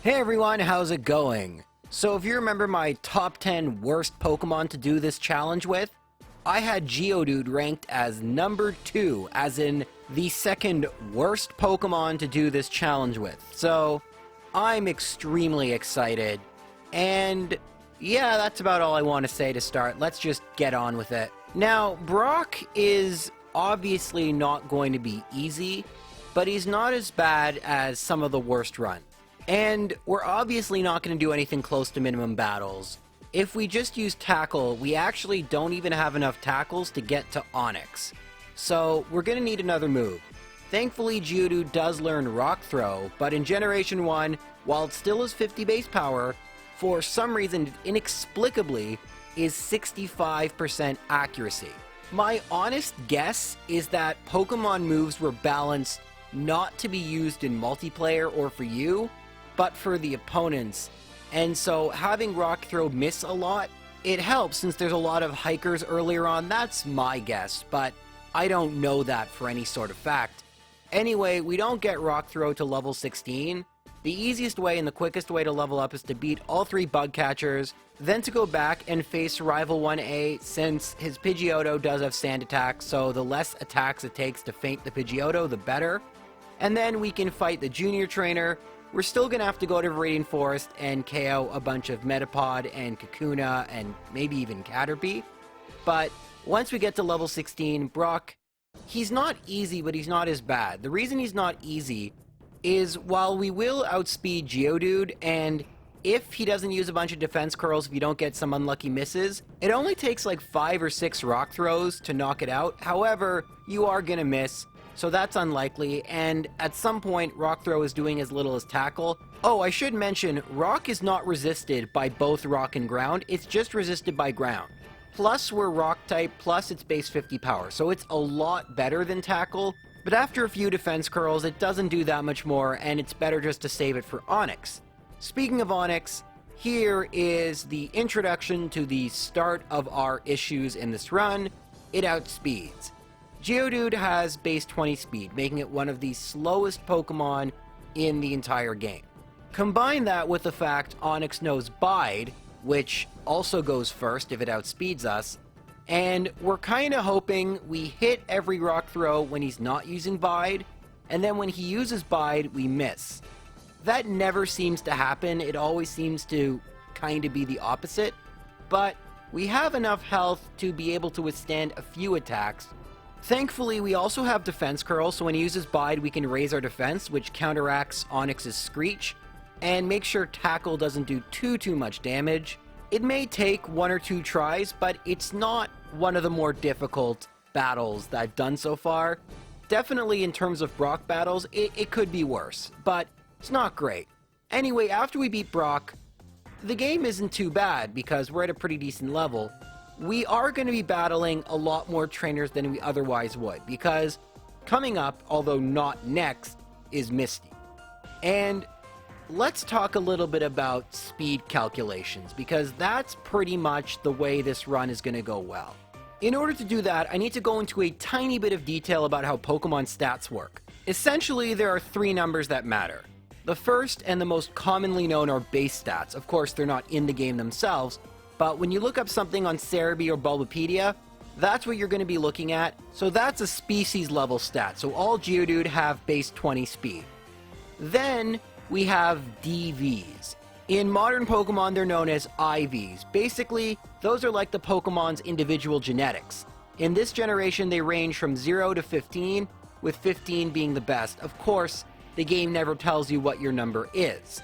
Hey everyone, how's it going? So if you remember my top 10 worst Pokemon to do this challenge with, I had Geodude ranked as number 2, as in the second worst Pokemon to do this challenge with. So I'm extremely excited, and yeah, that's about all I want to say to start. Let's just get on with it. Now, Brock is obviously not going to be easy, but he's not as bad as some of the worst runs. And we're obviously not going to do anything close to minimum battles. If we just use Tackle, we actually don't even have enough tackles to get to Onix. So we're going to need another move. Thankfully, Geodude does learn Rock Throw, but in Generation 1, while it still is 50 base power, for some reason, inexplicably, is 65% accuracy. My honest guess is that Pokemon moves were balanced not to be used in multiplayer or for you, but for the opponents. And so having Rock Throw miss a lot, it helps since there's a lot of hikers earlier on. That's my guess, but I don't know that for any sort of fact. Anyway, we don't get Rock Throw to level 16. The easiest way and the quickest way to level up is to beat all 3 bug catchers, then to go back and face Rival 1A since his Pidgeotto does have Sand Attack, so the less attacks it takes to feint the Pidgeotto, the better. And then we can fight the Junior Trainer. We're still going to have to go to Viridian Forest and KO a bunch of Metapod and Kakuna and maybe even Caterpie. But once we get to level 16, Brock, he's not easy, but he's not as bad. The reason he's not easy is while we will outspeed Geodude, and if he doesn't use a bunch of defense curls, if you don't get some unlucky misses, it only takes like 5 or 6 rock throws to knock it out. However, you are going to miss. So that's unlikely, and at some point, Rock Throw is doing as little as Tackle. Oh, I should mention, Rock is not resisted by both Rock and Ground, it's just resisted by Ground. Plus, we're Rock type, plus it's base 50 power, so it's a lot better than Tackle, but after a few defense curls, it doesn't do that much more, and it's better just to save it for Onix. Speaking of Onix, here is the introduction to the start of our issues in this run. It outspeeds. Geodude has base 20 speed, making it one of the slowest Pokemon in the entire game. Combine that with the fact Onix knows Bide, which also goes first if it outspeeds us, and we're kinda hoping we hit every Rock Throw when he's not using Bide, and then when he uses Bide, we miss. That never seems to happen, it always seems to kinda be the opposite, but we have enough health to be able to withstand a few attacks. Thankfully, we also have defense curl, so when he uses Bide, we can raise our defense, which counteracts Onix's Screech, and make sure Tackle doesn't do too much damage. It may take 1 or 2 tries, but it's not one of the more difficult battles that I've done so far. Definitely in terms of Brock battles, it could be worse, but it's not great. Anyway, after we beat Brock, the game isn't too bad because we're at a pretty decent level. We are going to be battling a lot more trainers than we otherwise would, because coming up, although not next, is Misty. And let's talk a little bit about speed calculations, because that's pretty much the way this run is going to go well. In order to do that, I need to go into a tiny bit of detail about how Pokemon stats work. Essentially, there are 3 numbers that matter. The first and the most commonly known are base stats. Of course, they're not in the game themselves, but when you look up something on Cerebi or Bulbapedia, that's what you're going to be looking at. So that's a species level stat. So all Geodude have base 20 speed. Then we have DVs. In modern Pokemon, they're known as IVs. Basically, those are like the Pokemon's individual genetics. In this generation, they range from 0 to 15, with 15 being the best. Of course, the game never tells you what your number is.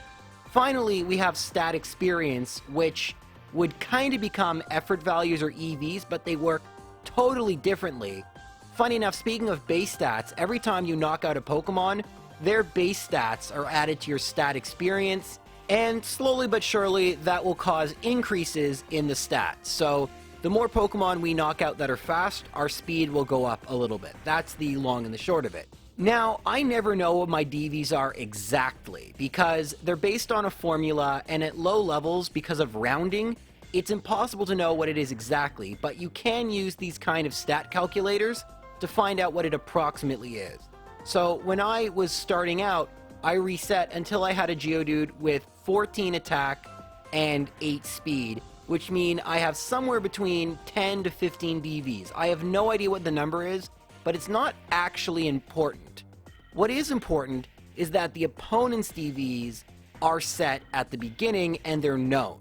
Finally, we have stat experience, which would kind of become effort values or EVs, but they work totally differently. Funny enough, speaking of base stats, every time you knock out a Pokemon, their base stats are added to your stat experience, and slowly but surely that will cause increases in the stats. So the more Pokemon we knock out that are fast, our speed will go up a little bit. That's the long and the short of it. Now, I never know what my DVs are exactly, because they're based on a formula, and at low levels, because of rounding, it's impossible to know what it is exactly, but you can use these kind of stat calculators to find out what it approximately is. So when I was starting out, I reset until I had a Geodude with 14 attack and 8 speed, which mean I have somewhere between 10 to 15 DVs. I have no idea what the number is, but it's not actually important. What is important is that the opponent's DVs are set at the beginning and they're known.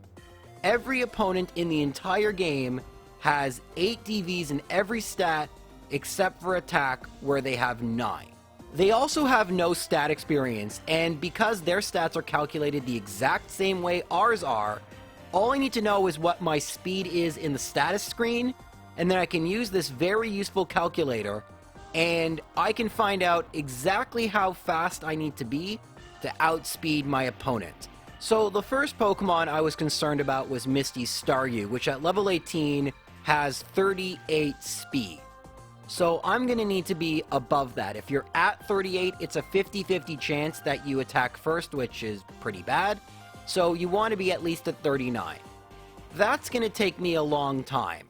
Every opponent in the entire game has 8 DVs in every stat except for attack, where they have 9. They also have no stat experience, and because their stats are calculated the exact same way ours are, all I need to know is what my speed is in the status screen, and then I can use this very useful calculator, and I can find out exactly how fast I need to be to outspeed my opponent. So the first Pokemon I was concerned about was Misty Staryu, which at level 18 has 38 speed. So I'm going to need to be above that. If you're at 38, it's a 50-50 chance that you attack first, which is pretty bad. So you want to be at least at 39. That's going to take me a long time.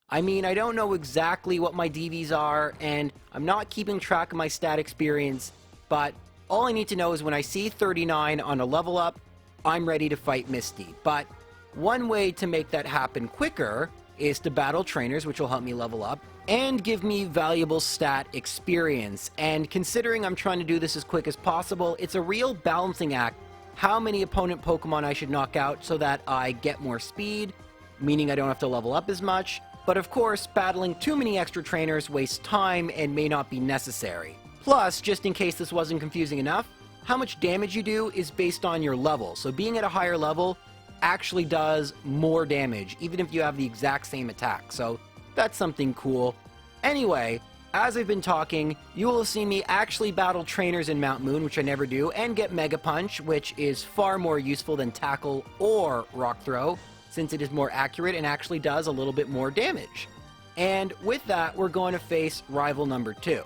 I mean, I don't know exactly what my DVs are, and I'm not keeping track of my stat experience, but all I need to know is when I see 39 on a level up, I'm ready to fight Misty. But one way to make that happen quicker is to battle trainers, which will help me level up, and give me valuable stat experience. And considering I'm trying to do this as quick as possible, it's a real balancing act how many opponent Pokemon I should knock out so that I get more speed, meaning I don't have to level up as much. But of course, battling too many extra trainers wastes time and may not be necessary. Plus, just in case this wasn't confusing enough, how much damage you do is based on your level. So being at a higher level actually does more damage, even if you have the exact same attack. So that's something cool. Anyway, as I've been talking, you will have seen me actually battle trainers in Mount Moon, which I never do, and get Mega Punch, which is far more useful than Tackle or Rock Throw, since it is more accurate and actually does a little bit more damage. And with that, we're going to face rival number 2.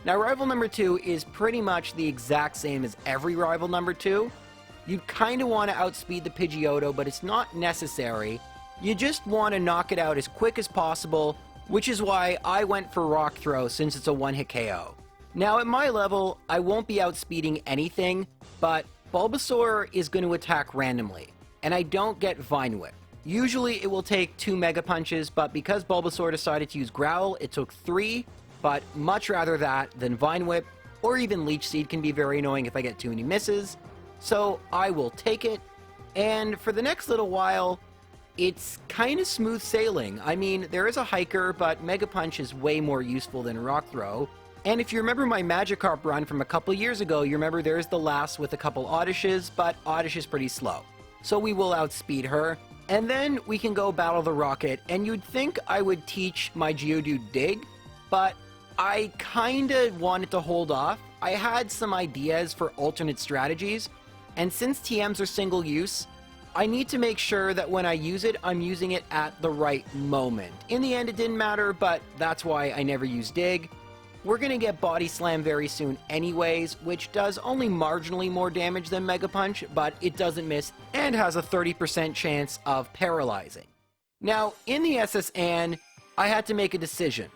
Now, rival number 2 is pretty much the exact same as every rival number 2. You kind of want to outspeed the Pidgeotto, but it's not necessary. You just want to knock it out as quick as possible, which is why I went for Rock Throw since it's a one-hit KO. Now, at my level, I won't be outspeeding anything, but Bulbasaur is going to attack randomly, and I don't get Vine Whip. Usually it will take 2 Mega Punches, but because Bulbasaur decided to use Growl, it took 3, but much rather that than Vine Whip, or even Leech Seed can be very annoying if I get too many misses. So I will take it, and for the next little while, it's kind of smooth sailing. I mean, there is a Hiker, but Mega Punch is way more useful than Rock Throw. And if you remember my Magikarp run from a couple years ago, you remember there's the last with a couple Oddishes, but Oddish is pretty slow. So we will outspeed her. And then we can go battle the Rocket, and you'd think I would teach my Geodude Dig, but I kinda wanted to hold off. I had some ideas for alternate strategies, and since TMs are single use, I need to make sure that when I use it, I'm using it at the right moment. In the end, it didn't matter, but that's why I never use Dig. We're gonna get Body Slam very soon anyways, which does only marginally more damage than Mega Punch, but it doesn't miss and has a 30% chance of paralyzing. Now, in the SS Anne, I had to make a decision.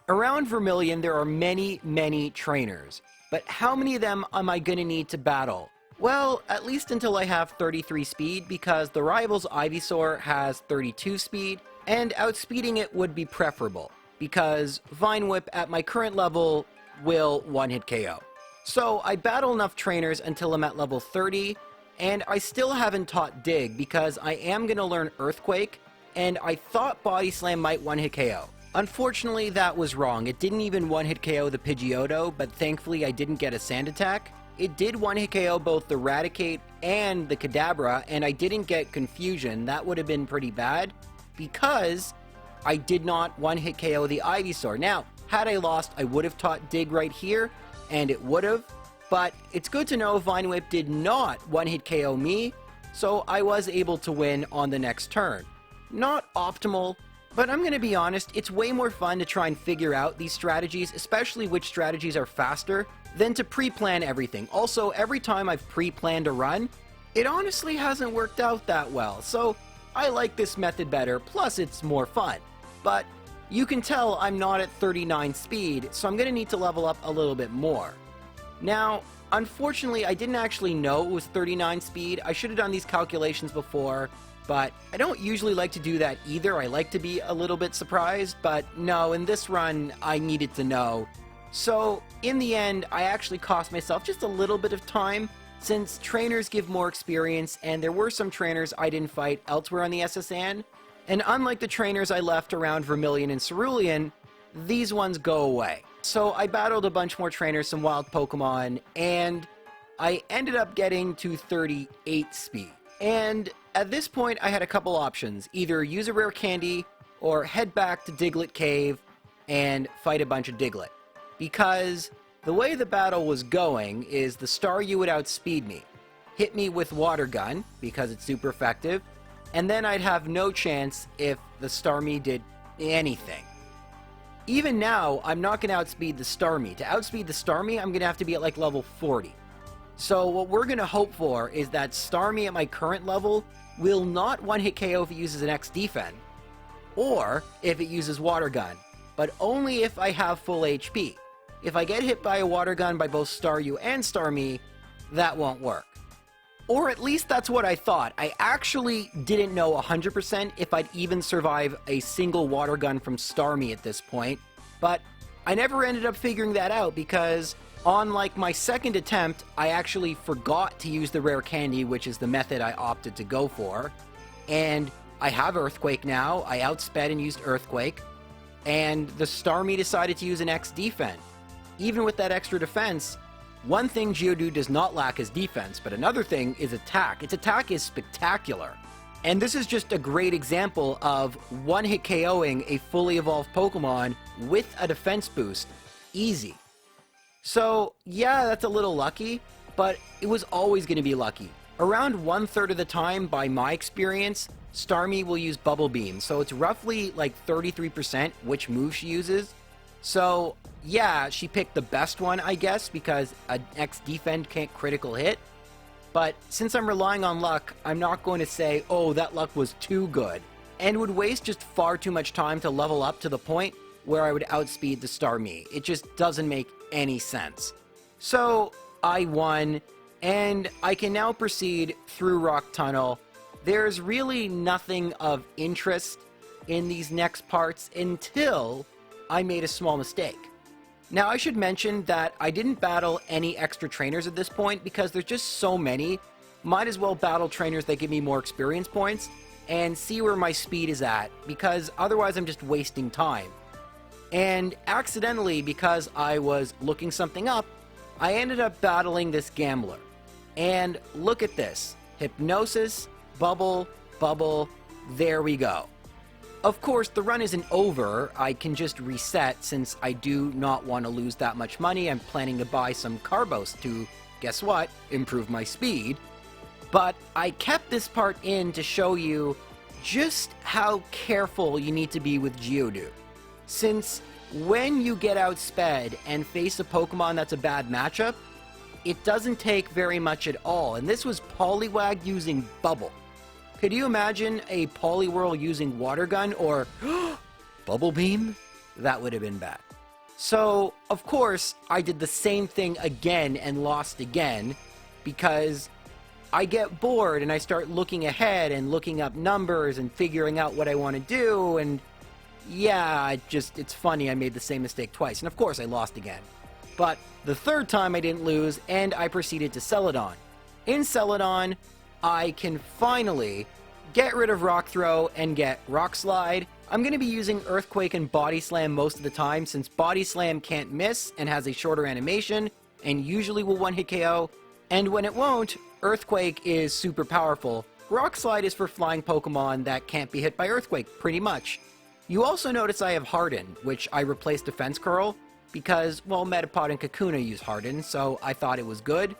Around Vermilion, there are many trainers, but how many of them am I gonna need to battle? Well, at least until I have 33 speed, because the rival's Ivysaur has 32 speed, and outspeeding it would be preferable, because Vine Whip at my current level will one-hit KO. So I battle enough trainers until I'm at level 30, and I still haven't taught Dig, because I am going to learn Earthquake, and I thought Body Slam might one-hit KO. Unfortunately, that was wrong. It didn't even one-hit KO the Pidgeotto, but thankfully I didn't get a Sand Attack. It did one-hit KO both the Raticate and the Kadabra, and I didn't get Confusion. That would have been pretty bad, because I did not one-hit KO the Ivysaur. Now, had I lost, I would have taught Dig right here, and it would have, but it's good to know Vine Whip did not one-hit KO me, so I was able to win on the next turn. Not optimal, but I'm going to be honest, it's way more fun to try and figure out these strategies, especially which strategies are faster, than to pre-plan everything. Also, every time I've pre-planned a run, it honestly hasn't worked out that well, so I like this method better, plus it's more fun. But you can tell I'm not at 39 speed, so I'm going to need to level up a little bit more. Now, unfortunately, I didn't actually know it was 39 speed. I should have done these calculations before, but I don't usually like to do that either. I like to be a little bit surprised, but no, in this run, I needed to know. So, in the end, I actually cost myself just a little bit of time, since trainers give more experience, and there were some trainers I didn't fight elsewhere on the SSN, and unlike the trainers I left around Vermilion and Cerulean, these ones go away. So I battled a bunch more trainers, some wild Pokemon, and I ended up getting to 38 speed. And at this point, I had a couple options. Either use a rare candy, or head back to Diglett Cave and fight a bunch of Diglett. Because the way the battle was going is the Staryu would outspeed me, hit me with Water Gun, because it's super effective, and then I'd have no chance if the Starmie did anything. Even now, I'm not going to outspeed the Starmie. To outspeed the Starmie, I'm going to have to be at like level 40. So what we're going to hope for is that Starmie at my current level will not one-hit KO if it uses an X defend, or if it uses Water Gun, but only if I have full HP. If I get hit by a Water Gun by both Staryu and Starmie, that won't work. Or at least that's what I thought. I actually didn't know 100% if I'd even survive a single Water Gun from Starmie at this point, but I never ended up figuring that out because on like my second attempt, I actually forgot to use the rare candy, which is the method I opted to go for, and I have Earthquake now. I outsped and used Earthquake, and the Starmie decided to use an X defend. Even with that extra defense, one thing Geodude does not lack is defense, but another thing is attack. Its attack is spectacular. And this is just a great example of one-hit KOing a fully evolved Pokemon with a defense boost. Easy. So, yeah, that's a little lucky, but it was always going to be lucky. Around 1/3 of the time, by my experience, Starmie will use Bubble Beam, so it's roughly like 33% which move she uses. So, yeah, she picked the best one, I guess, because an X defend can't critical hit. But since I'm relying on luck, I'm not going to say, oh, that luck was too good, and would waste just far too much time to level up to the point where I would outspeed the Starmie. It just doesn't make any sense. So, I won, and I can now proceed through Rock Tunnel. There's really nothing of interest in these next parts until I made a small mistake. Now, I should mention that I didn't battle any extra trainers at this point because there's just so many. Might as well battle trainers that give me more experience points and see where my speed is at, because otherwise I'm just wasting time. And accidentally, because I was looking something up, I ended up battling this Gambler. And look at this. Hypnosis, Bubble, Bubble, there we go. Of course, the run isn't over. I can just reset since I do not want to lose that much money. I'm planning to buy some Carbos to, guess what, improve my speed. But I kept this part in to show you just how careful you need to be with Geodude. Since when you get outsped and face a Pokemon that's a bad matchup, it doesn't take very much at all. And this was Poliwag using Bubble. Could you imagine a Poliwhirl using Water Gun or Bubble Beam? That would have been bad. So, of course, I did the same thing again and lost again because I get bored and I start looking ahead and looking up numbers and figuring out what I want to do, and yeah, it's funny I made the same mistake twice, and of course I lost again. But the third time I didn't lose, and I proceeded to Celadon. In Celadon, I can finally get rid of Rock Throw and get Rock Slide. I'm going to be using Earthquake and Body Slam most of the time since Body Slam can't miss and has a shorter animation and usually will one-hit KO. And when it won't, Earthquake is super powerful. Rock Slide is for flying Pokemon that can't be hit by Earthquake, pretty much. You also notice I have Harden, which I replaced Defense Curl because, well, Metapod and Kakuna use Harden, so I thought it was good.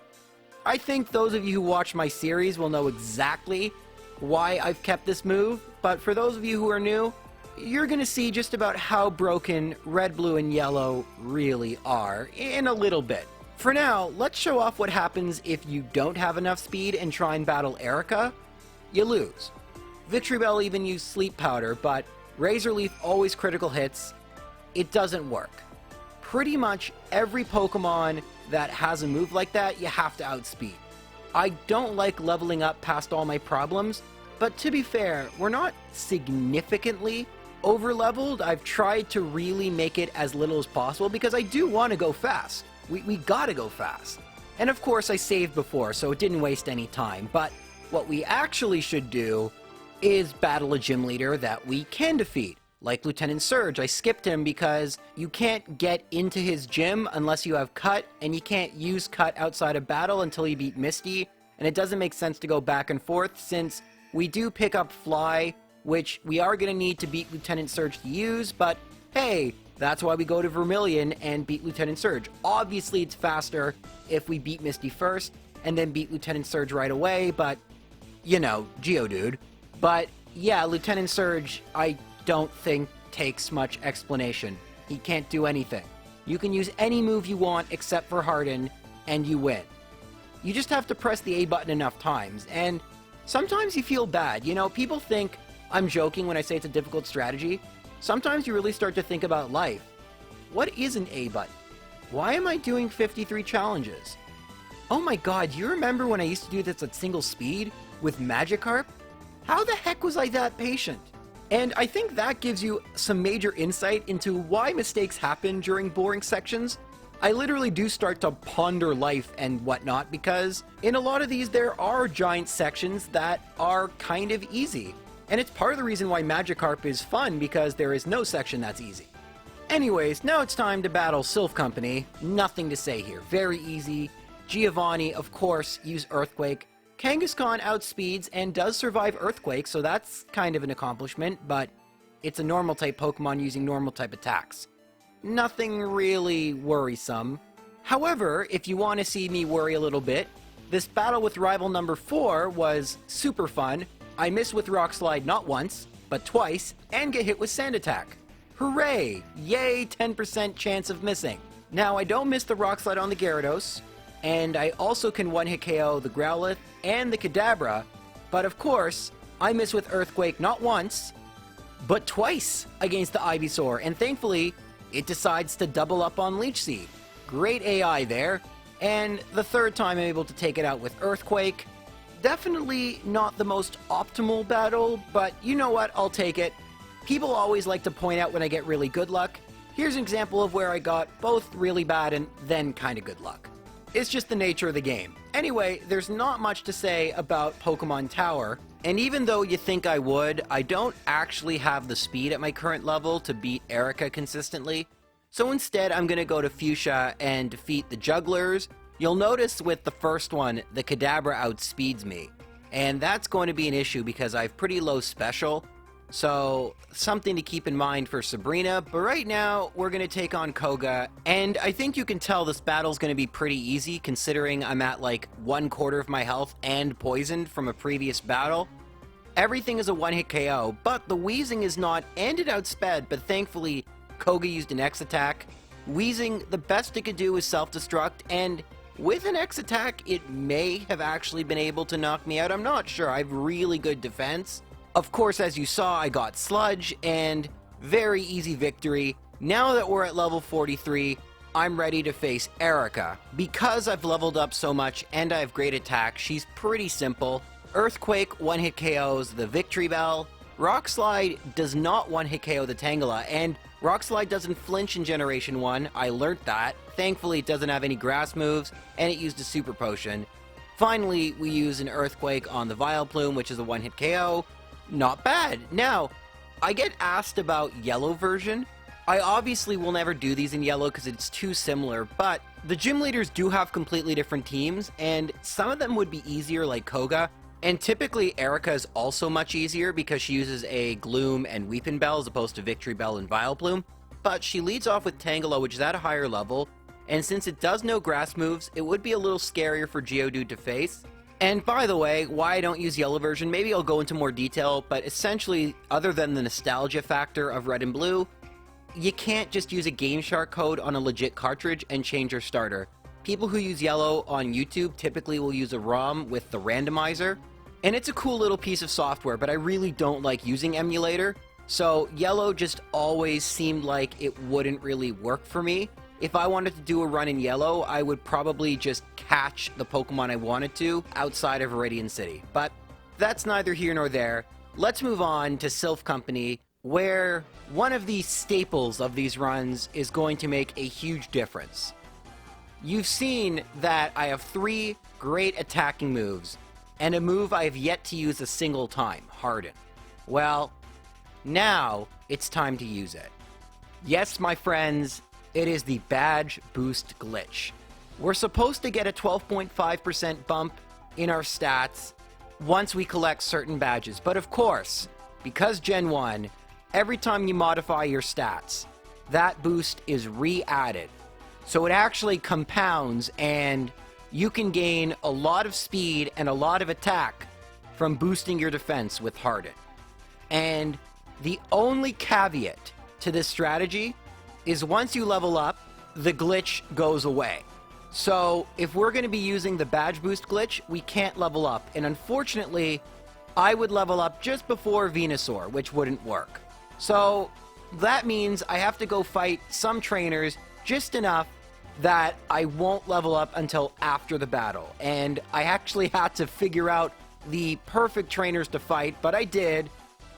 I think those of you who watch my series will know exactly why I've kept this move, but for those of you who are new, you're going to see just about how broken Red, Blue, and Yellow really are in a little bit. For now, let's show off what happens if you don't have enough speed and try and battle Erica. You lose. Victreebel even used Sleep Powder, but Razor Leaf always critical hits. It doesn't work. pretty much every Pokemon that has a move like that, you have to outspeed. I don't like leveling up past all my problems, but to be fair, we're not significantly over-leveled. I've tried to really make it as little as possible because I do want to go fast. We gotta go fast. And of course I saved before, so it didn't waste any time, but what we actually should do is battle a gym leader that we can defeat. Like Lieutenant Surge, I skipped him because you can't get into his gym unless you have Cut, and you can't use Cut outside of battle until you beat Misty, and it doesn't make sense to go back and forth since we do pick up Fly, which we are going to need to beat Lieutenant Surge to use, but hey, that's why we go to Vermilion and beat Lieutenant Surge. Obviously, it's faster if we beat Misty first and then beat Lieutenant Surge right away, but, you know, Geodude. But, yeah, Lieutenant Surge, I don't think takes much explanation. He can't do anything. You can use any move you want except for Harden, and you win. You just have to press the A button enough times, and sometimes you feel bad. You know, people think I'm joking when I say it's a difficult strategy. Sometimes you really start to think about life. What is an A button? Why am I doing 53 challenges? Oh my god, you remember when I used to do this at single speed with Magikarp? How the heck was I that patient? And I think that gives you some major insight into why mistakes happen during boring sections. I literally do start to ponder life and whatnot because in a lot of these there are giant sections that are kind of easy. And it's part of the reason why Magikarp is fun because there is no section that's easy. Anyways, now it's time to battle Sylph Company. Nothing to say here. Very easy. Giovanni, of course, use Earthquake. Kangaskhan outspeeds and does survive Earthquake, so that's kind of an accomplishment, but it's a normal type Pokemon using normal type attacks. Nothing really worrisome. However, if you want to see me worry a little bit, this battle with rival number 4 was super fun. I miss with Rock Slide not once, but twice, and get hit with Sand Attack. Hooray! Yay, 10% chance of missing. Now, I don't miss the Rock Slide on the Gyarados, and I also can one-hit KO the Growlithe and the Kadabra, but of course, I miss with Earthquake not once, but twice against the Ivysaur, and thankfully, it decides to double up on Leech Seed. Great AI there, and the third time I'm able to take it out with Earthquake. Definitely not the most optimal battle, but you know what, I'll take it. People always like to point out when I get really good luck. Here's an example of where I got both really bad and then kind of good luck. It's just the nature of the game. Anyway, there's not much to say about Pokemon Tower, and even though you think I would, I don't actually have the speed at my current level to beat Erica consistently. So instead, I'm going to go to Fuchsia and defeat the Jugglers. You'll notice with the first one, the Kadabra outspeeds me, and that's going to be an issue because I have pretty low special. So, something to keep in mind for Sabrina, but right now, we're going to take on Koga, and I think you can tell this battle's going to be pretty easy, considering I'm at like 1/4 of my health and poisoned from a previous battle. Everything is a one-hit KO, but the Wheezing is not, and it outsped, but thankfully, Koga used an X attack. Wheezing, the best it could do is self-destruct, and with an X attack, it may have actually been able to knock me out. I'm not sure. I have really good defense. Of course, as you saw, I got Sludge, and very easy victory. Now that we're at level 43, I'm ready to face Erica. Because I've leveled up so much and I have great attack, she's pretty simple. Earthquake one-hit KOs the Victory Bell. Rock Slide does not one-hit KO the Tangela, and Rock Slide doesn't flinch in Generation 1. I learnt that. Thankfully, it doesn't have any grass moves, and it used a Super Potion. Finally, we use an Earthquake on the Vileplume, which is a one-hit KO. Not bad. Now, I get asked about Yellow version. I obviously will never do these in Yellow because it's too similar, but the gym leaders do have completely different teams, and some of them would be easier like Koga, and typically Erica is also much easier because she uses a Gloom and Weepin' Bell as opposed to Victory Bell and Vileplume, but she leads off with Tangela, which is at a higher level, and since it does know grass moves, it would be a little scarier for Geodude to face. And by the way, why I don't use Yellow version, maybe I'll go into more detail, but essentially, other than the nostalgia factor of Red and Blue, you can't just use a Game Shark code on a legit cartridge and change your starter. People who use Yellow on YouTube typically will use a ROM with the randomizer, and it's a cool little piece of software, but I really don't like using emulator, so Yellow just always seemed like it wouldn't really work for me. if I wanted to do a run in yellow, I would probably just catch the Pokemon I wanted to outside of Viridian City. But that's neither here nor there. Let's move on to Sylph Company, where one of the staples of these runs is going to make a huge difference. You've seen that I have 3 great attacking moves, and a move I have yet to use a single time, Harden. Well, now it's time to use it. Yes, my friends, it is the Badge Boost glitch. We're supposed to get a 12.5% bump in our stats once we collect certain badges, but of course, because Gen 1, every time you modify your stats, that boost is re-added. So it actually compounds, and you can gain a lot of speed and a lot of attack from boosting your defense with Harden. And the only caveat to this strategy is once you level up, the glitch goes away. So if we're going to be using the badge boost glitch, we can't level up. And unfortunately, I would level up just before Venusaur, which wouldn't work. So that means I have to go fight some trainers just enough that I won't level up until after the battle. And I actually had to figure out the perfect trainers to fight, but I did.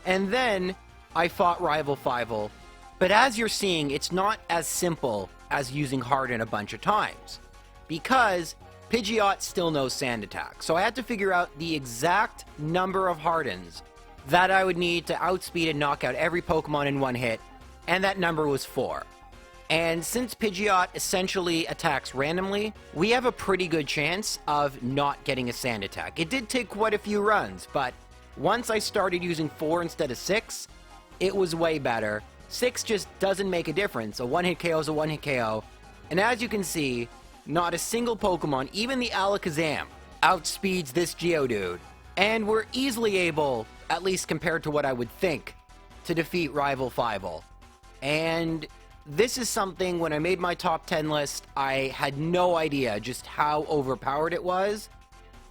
And then I fought Rival Fivel. But as you're seeing, it's not as simple as using Harden a bunch of times, because Pidgeot still knows Sand Attack. So I had to figure out the exact number of Hardens that I would need to outspeed and knock out every Pokemon in one hit, and that number was 4. And since Pidgeot essentially attacks randomly, we have a pretty good chance of not getting a Sand Attack. It did take quite a few runs, but once I started using 4 instead of 6, it was way better. 6 just doesn't make a difference. A one-hit KO is a one-hit KO. And as you can see, not a single Pokemon, even the Alakazam, outspeeds this Geodude. And we're easily able, at least compared to what I would think, to defeat Rival Fivel. And this is something, when I made my top 10 list, I had no idea just how overpowered it was.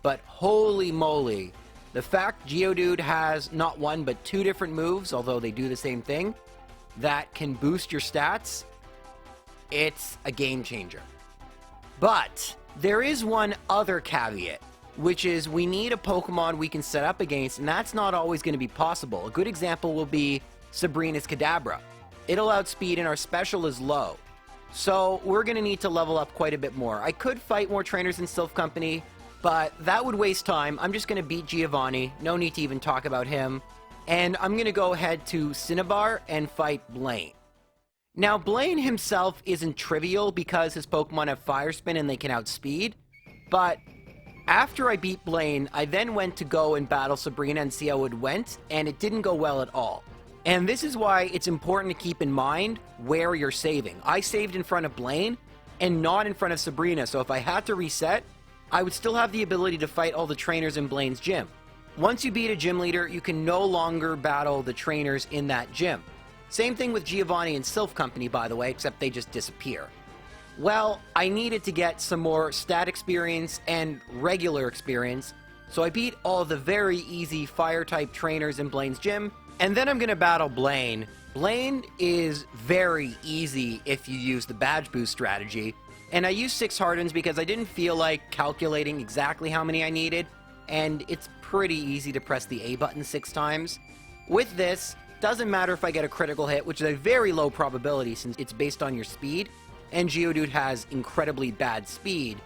But holy moly, the fact Geodude has not 1 but 2 different moves, although they do the same thing, that can boost your stats, it's a game changer. But there is one other caveat, which is we need a Pokemon we can set up against, and that's not always going to be possible. A good example will be Sabrina's Kadabra. It'll outspeed and our special is low. So we're going to need to level up quite a bit more. I could fight more trainers in Sylph Company, but that would waste time. I'm just going to beat Giovanni. No need to even talk about him. And I'm going to go ahead to Cinnabar and fight Blaine. Now, Blaine himself isn't trivial because his Pokemon have Fire Spin and they can outspeed. But after I beat Blaine, I then went to go and battle Sabrina and see how it went, and it didn't go well at all. And this is why it's important to keep in mind where you're saving. I saved in front of Blaine and not in front of Sabrina, so if I had to reset, I would still have the ability to fight all the trainers in Blaine's gym. Once you beat a gym leader, you can no longer battle the trainers in that gym. Same thing with Giovanni and Sylph Company, by the way, except they just disappear. Well, I needed to get some more stat experience and regular experience, so I beat all the very easy Fire-type trainers in Blaine's gym, and then I'm going to battle Blaine. Blaine is very easy if you use the badge boost strategy, and I used 6 Hardens because I didn't feel like calculating exactly how many I needed, and it's pretty easy to press the A button 6 times. With this, doesn't matter if I get a critical hit, which is a very low probability since it's based on your speed, and Geodude has incredibly bad speed,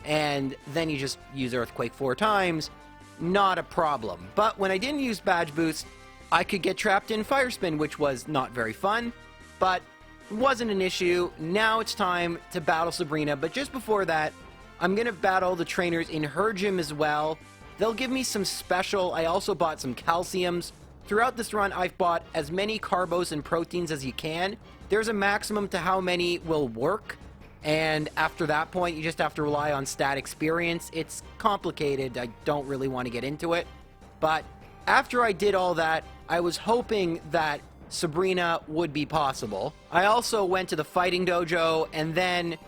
and then you just use Earthquake 4 times, not a problem. But when I didn't use Badge Boost, I could get trapped in Fire Spin, which was not very fun, but wasn't an issue. Now it's time to battle Sabrina, but just before that, I'm going to battle the trainers in her gym as well. They'll give me some special. I also bought some calciums. Throughout this run, I've bought as many carbos and proteins as you can. There's a maximum to how many will work, and after that point, you just have to rely on stat experience. It's complicated. I don't really want to get into it, but after I did all that, I was hoping that Sabrina would be possible. I also went to the fighting dojo and then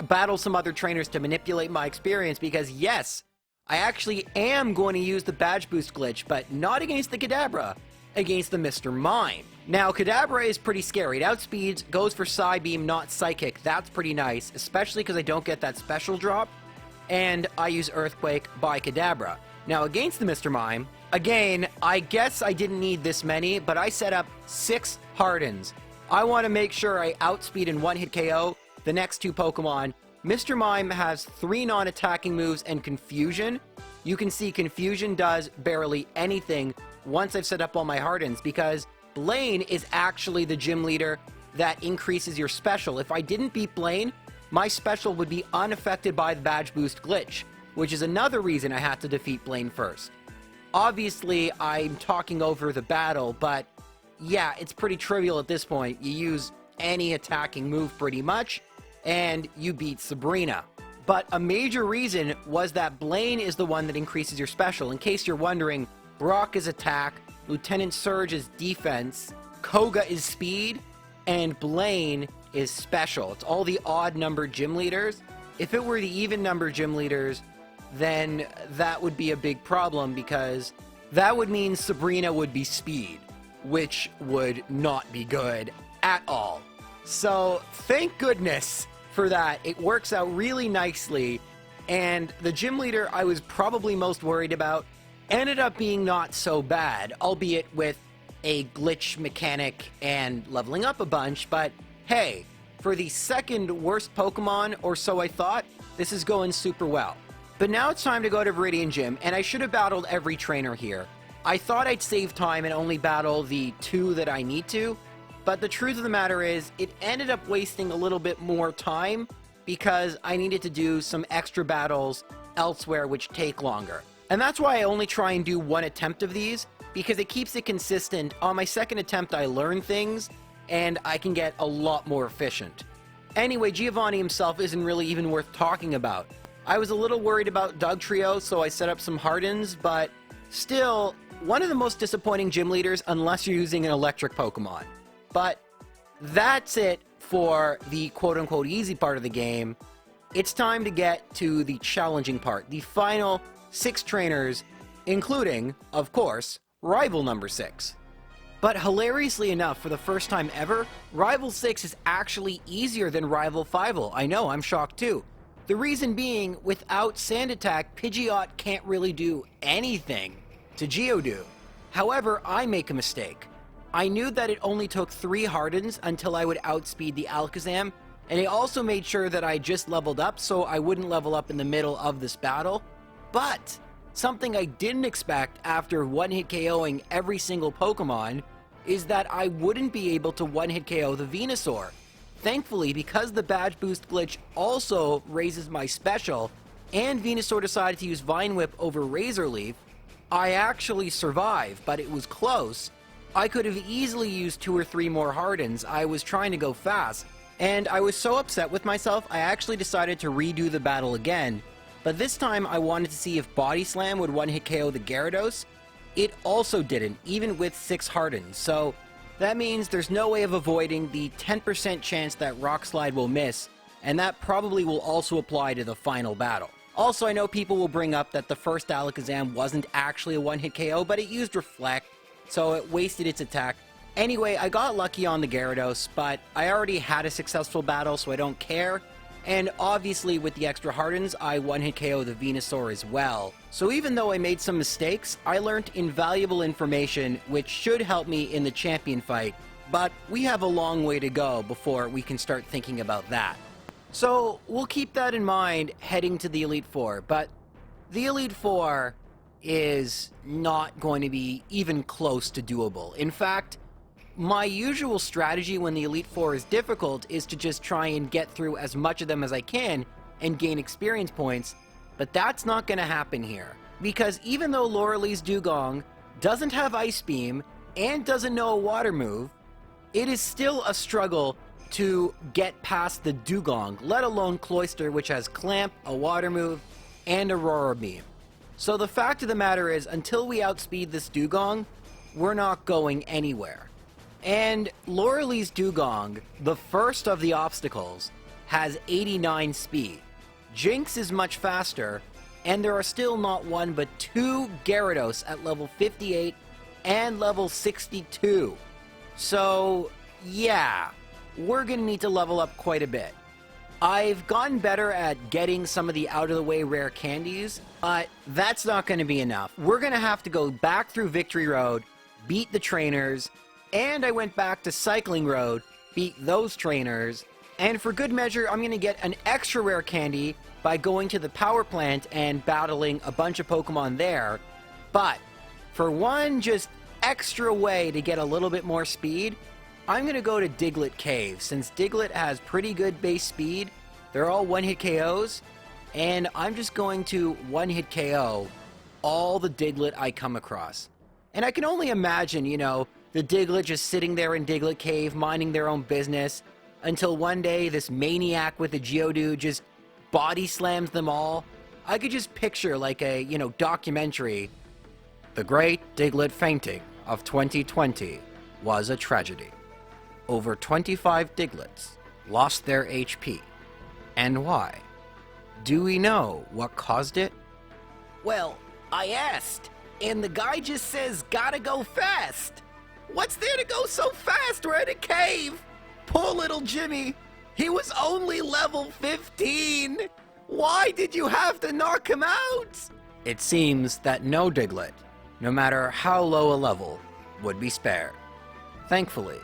battled some other trainers to manipulate my experience because, yes, I actually am going to use the badge boost glitch, but not against the Kadabra, against the Mr. Mime. Now, Kadabra is pretty scary. It outspeeds, goes for Psybeam, not Psychic. That's pretty nice, especially because I don't get that special drop. And I use Earthquake by Kadabra. Now, against the Mr. Mime, again, I guess I didn't need this many, but I set up 6 Hardens. I want to make sure I outspeed and one-hit KO the next 2 Pokemon. Mr. Mime has 3 non-attacking moves and Confusion. You can see Confusion does barely anything once I've set up all my Hardens, because Blaine is actually the gym leader that increases your special. If I didn't beat Blaine, my special would be unaffected by the badge boost glitch, which is another reason I had to defeat Blaine first. Obviously, I'm talking over the battle, but yeah, it's pretty trivial at this point. You use any attacking move pretty much, and you beat Sabrina. But a major reason was that Blaine is the one that increases your special. In case you're wondering, Brock is attack, Lieutenant Surge is defense, Koga is speed, and Blaine is special. It's all the odd-numbered gym leaders. If it were the even-numbered gym leaders, then that would be a big problem, because that would mean Sabrina would be speed, which would not be good at all. So, thank goodness for that. It works out really nicely, and the gym leader I was probably most worried about ended up being not so bad, albeit with a glitch mechanic and leveling up a bunch, but hey, for the second worst Pokemon, or so I thought, this is going super well. But now it's time to go to Viridian Gym, and I should have battled every trainer here. I thought I'd save time and only battle the 2 that I need to, but the truth of the matter is, it ended up wasting a little bit more time because I needed to do some extra battles elsewhere which take longer. And that's why I only try and do 1 attempt of these, because it keeps it consistent. On my second attempt, I learn things, and I can get a lot more efficient. Anyway, Giovanni himself isn't really even worth talking about. I was a little worried about Dugtrio, so I set up some Hardens, but still, one of the most disappointing gym leaders unless you're using an electric Pokemon. But that's it for the quote-unquote easy part of the game. It's time to get to the challenging part, the final 6 trainers, including, of course, Rival number 6. But hilariously enough, for the first time ever, Rival 6 is actually easier than Rival 5. I know, I'm shocked too. The reason being, without Sand Attack, Pidgeot can't really do anything to Geodude. However, I make a mistake. I knew that it only took 3 Hardens until I would outspeed the Alakazam, and I also made sure that I just leveled up so I wouldn't level up in the middle of this battle. But something I didn't expect after one-hit KOing every single Pokemon is that I wouldn't be able to one-hit KO the Venusaur. Thankfully, because the badge boost glitch also raises my special, and Venusaur decided to use Vine Whip over Razor Leaf, I actually survived, but it was close. I could have easily used 2 or 3 more Hardens. I was trying to go fast, and I was so upset with myself, I actually decided to redo the battle again. But this time I wanted to see if Body Slam would one-hit KO the Gyarados. It also didn't, even with 6 Hardens, so that means there's no way of avoiding the 10% chance that Rock Slide will miss, and that probably will also apply to the final battle. Also, I know people will bring up that the first Alakazam wasn't actually a one-hit KO, but it used Reflect, so it wasted its attack. Anyway, I got lucky on the Gyarados, but I already had a successful battle, so I don't care. And obviously, with the extra Hardens, I one-hit KO the Venusaur as well. So even though I made some mistakes, I learned invaluable information which should help me in the champion fight. But we have a long way to go before we can start thinking about that. So we'll keep that in mind heading to the Elite Four, but the Elite Four is not going to be even close to doable. In fact, my usual strategy when the Elite Four is difficult is to just try and get through as much of them as I can and gain experience points, but that's not going to happen here. Because even though Laurelie's Dugong doesn't have Ice Beam and doesn't know a water move, it is still a struggle to get past the Dugong, let alone Cloyster, which has Clamp, a water move, and Aurora Beam. So the fact of the matter is, until we outspeed this Dugong, we're not going anywhere. And Laurelie's Dugong, the first of the obstacles, has 89 speed. Jinx is much faster, and there are still not 1 but 2 Gyarados at level 58 and level 62. So, yeah, we're gonna need to level up quite a bit. I've gotten better at getting some of the out-of-the-way rare candies, but that's not going to be enough. We're going to have to go back through Victory Road, beat the trainers, and I went back to Cycling Road, beat those trainers, and for good measure, I'm going to get an extra rare candy by going to the power plant and battling a bunch of Pokemon there. But for one just extra way to get a little bit more speed, I'm going to go to Diglett Cave, since Diglett has pretty good base speed. They're all one-hit KOs, and I'm just going to one-hit KO all the Diglett I come across. And I can only imagine, you know, the Diglett just sitting there in Diglett Cave, minding their own business, until one day this maniac with the Geodude just body slams them all. I could just picture like a, you know, documentary. The Great Diglett Fainting of 2020 was a tragedy. Over 25 Digletts lost their HP. And why? Do we know what caused it? Well, I asked, and the guy just says, gotta go fast. What's there to go so fast? We're in a cave. Poor little Jimmy. He was only level 15. Why did you have to knock him out? It seems that no Diglett, no matter how low a level, would be spared. Thankfully,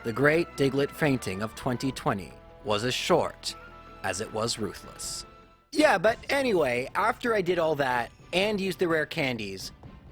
the Great Diglett Fainting of 2020 was as short as it was ruthless. Yeah, but anyway, after I did all that and used the rare candies,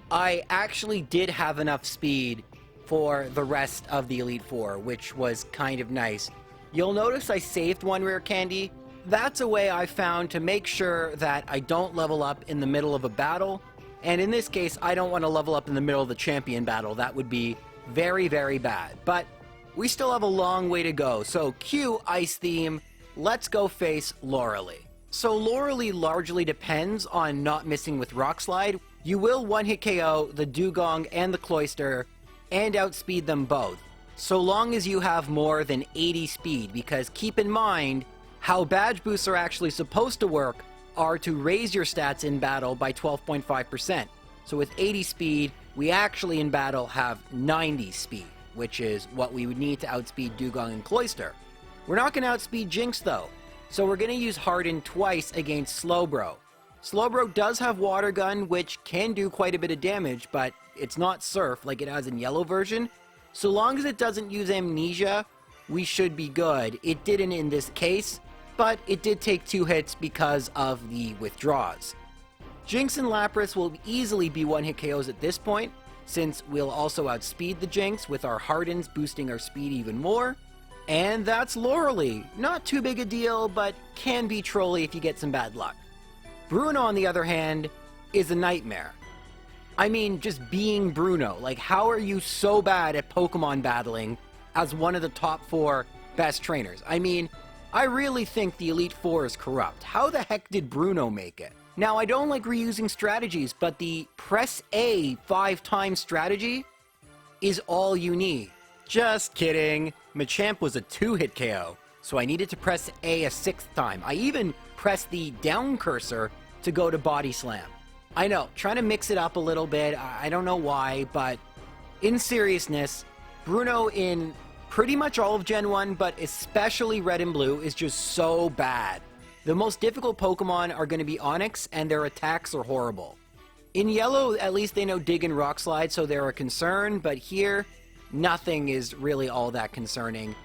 I actually did have enough speed for the rest of the Elite Four, which was kind of nice. You'll notice I saved one rare candy. That's a way I found to make sure that I don't level up in the middle of a battle. And in this case, I don't want to level up in the middle of the champion battle. That would be very, very bad. But we still have a long way to go, so cue Ice Theme, let's go face Lorelie. So Lorelie largely depends on not missing with Rock Slide. You will one-hit KO the Dugong and the Cloyster, and outspeed them both, so long as you have more than 80 speed, because keep in mind, how badge boosts are actually supposed to work are to raise your stats in battle by 12.5%. So with 80 speed, we actually in battle have 90 speed, which is what we would need to outspeed Dugong and Cloyster. We're not going to outspeed Jinx though, so we're going to use Harden twice against Slowbro. Slowbro does have Water Gun, which can do quite a bit of damage, but it's not Surf like it has in Yellow version. So long as it doesn't use Amnesia, we should be good. It didn't in this case, but it did take 2 hits because of the withdraws. Jinx and Lapras will easily be one-hit KOs at this point, since we'll also outspeed the Jinx with our Hardens boosting our speed even more. And that's Lorelie. Not too big a deal, but can be trolly if you get some bad luck. Bruno, on the other hand, is a nightmare. I mean, just being Bruno. Like, how are you so bad at Pokemon battling as one of the top 4 best trainers? I mean, I really think the Elite Four is corrupt. How the heck did Bruno make it? Now, I don't like reusing strategies, but the press A 5 times strategy is all you need. Just kidding. Machamp was a 2-hit KO, so I needed to press A 6th time. I even pressed the down cursor to go to Body Slam. I know, trying to mix it up a little bit, I don't know why, but in seriousness, Bruno in pretty much all of Gen 1, but especially Red and Blue, is just so bad. The most difficult Pokemon are going to be Onix, and their attacks are horrible. In Yellow, at least they know Dig and Rock Slide, so they're a concern, but here, nothing is really all that concerning.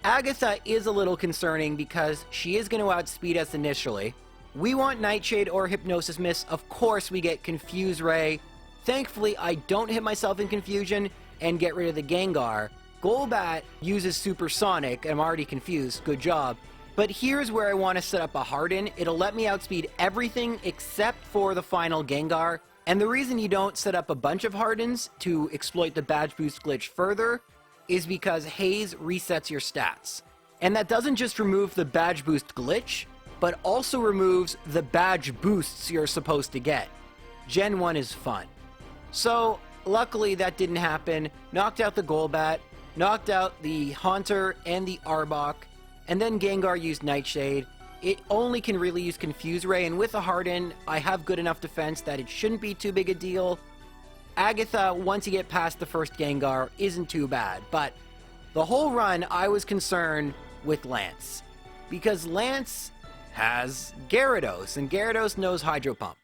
Agatha is a little concerning because she is going to outspeed us initially. We want Nightshade or Hypnosis Miss. Of course we get Confuse Ray. Thankfully, I don't hit myself in confusion and get rid of the Gengar. Golbat uses Supersonic. I'm already confused. Good job. But here's where I want to set up a Harden. It'll let me outspeed everything except for the final Gengar. And the reason you don't set up a bunch of Hardens to exploit the badge boost glitch further is because Haze resets your stats. And that doesn't just remove the badge boost glitch, but also removes the badge boosts you're supposed to get. Gen 1 is fun. So, luckily that didn't happen. Knocked out the Golbat, knocked out the Haunter and the Arbok, and then Gengar used Nightshade. It only can really use Confuse Ray, and with a Harden, I have good enough defense that it shouldn't be too big a deal. Agatha, once you get past the first Gengar, isn't too bad, but The whole run, I was concerned with Lance, because Lance has Gyarados, and Gyarados knows Hydro Pump.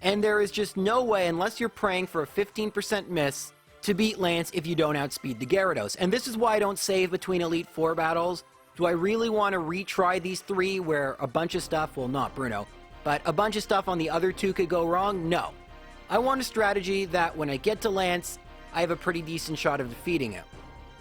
And there is just no way, unless you're praying for a 15% miss, to beat Lance if you don't outspeed the Gyarados. And this is why I don't save between Elite Four battles. Do I really want to retry these three where a bunch of stuff, well, not Bruno, but a bunch of stuff on the other two could go wrong? No. I want a strategy that when I get to Lance, I have a pretty decent shot of defeating him.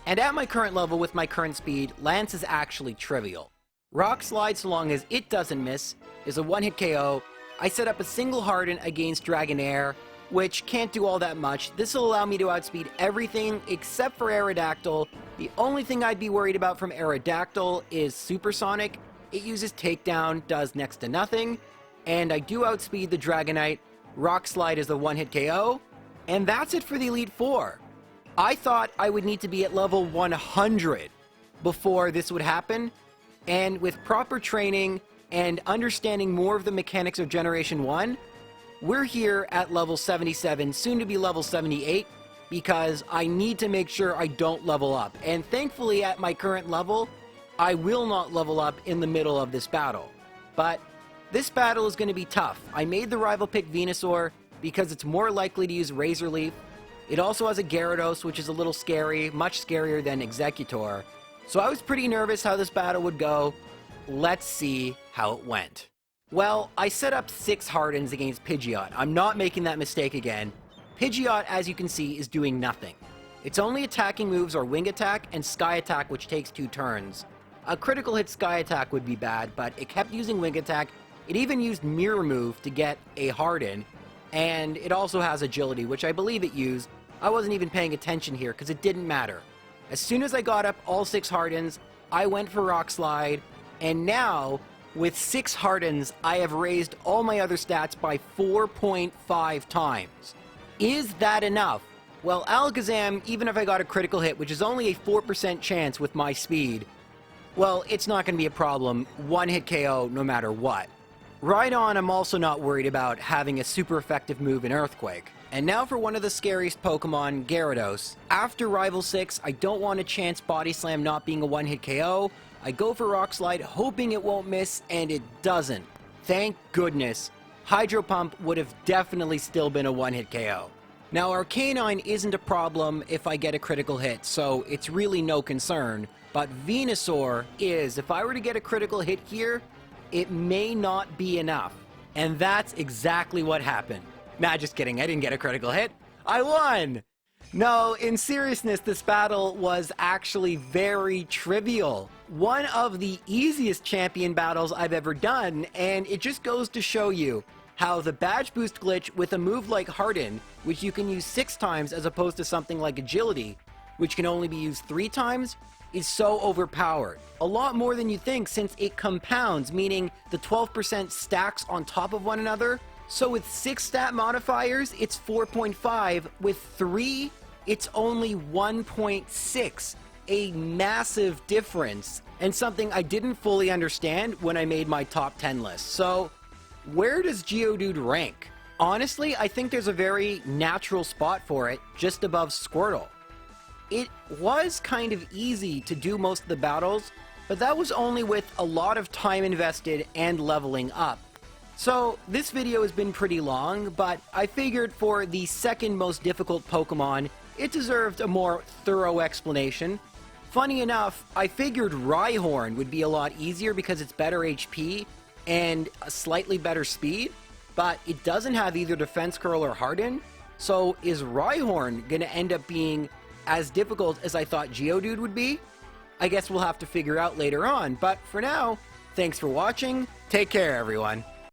And at my current level with my current speed, Lance is actually trivial. Rock Slide, so long as it doesn't miss, is a one-hit KO. I set up a single Harden against Dragonair, which can't do all that much. This will allow me to outspeed everything except for Aerodactyl. The only thing I'd be worried about from Aerodactyl is Supersonic. It uses Takedown, does next to nothing, and I do outspeed the Dragonite. Rock Slide is a one-hit KO, and that's it for the Elite Four. I thought I would need to be at level 100 before this would happen, and with proper training and understanding more of the mechanics of Generation 1, we're here at level 77, soon to be level 78, because I need to make sure I don't level up. And thankfully at my current level, I will not level up in the middle of this battle. But this battle is going to be tough. I made the rival pick Venusaur because it's more likely to use Razor Leaf. It also has a Gyarados, which is a little scary, much scarier than Exeggutor. So I was pretty nervous how this battle would go. Let's see how it went. Well, I set up 6 Hardens against Pidgeot. I'm not making that mistake again. Pidgeot, as you can see, is doing nothing. Its only attacking moves are Wing Attack and Sky Attack, which takes 2 turns. A critical hit Sky Attack would be bad, but it kept using Wing Attack. It even used Mirror Move to get a Harden, and it also has Agility, which I believe it used. I wasn't even paying attention here because it didn't matter. As soon as I got up all 6 Hardens, I went for Rock Slide, and now, with 6 Hardens, I have raised all my other stats by 4.5 times. Is that enough? Well, Alakazam, even if I got a critical hit, which is only a 4% chance with my speed, well, it's not going to be a problem. One-hit KO no matter what. Rhydon, I'm also not worried about having a super effective move in Earthquake. And now for one of the scariest Pokemon, Gyarados. After Rival 6, I don't want a chance Body Slam not being a one-hit KO. I go for Rock Slide, hoping it won't miss, and it doesn't. Thank goodness. Hydro Pump would have definitely still been a one-hit KO. Now, Arcanine isn't a problem if I get a critical hit, so it's really no concern. But Venusaur is. If I were to get a critical hit here, it may not be enough. And that's exactly what happened. Nah, just kidding. I didn't get a critical hit. I won! No, in seriousness, this battle was actually very trivial. One of the easiest champion battles I've ever done, and it just goes to show you how the badge boost glitch with a move like Harden, which you can use 6 times as opposed to something like Agility, which can only be used 3 times, is so overpowered. A lot more than you think, since it compounds, meaning the 12% stacks on top of one another. So with 6 stat modifiers, it's 4.5. With 3, it's only 1.6. A massive difference, and something I didn't fully understand when I made my top 10 list. So, where does Geodude rank? Honestly, I think there's a very natural spot for it, just above Squirtle. It was kind of easy to do most of the battles, but that was only with a lot of time invested and leveling up. So, this video has been pretty long, but I figured for the second most difficult Pokemon, it deserved a more thorough explanation. Funny enough, I figured Rhyhorn would be a lot easier because it's better HP and a slightly better speed, but it doesn't have either Defense Curl or Harden, so is Rhyhorn gonna end up being as difficult as I thought Geodude would be? I guess we'll have to figure out later on, but for now, thanks for watching, take care everyone.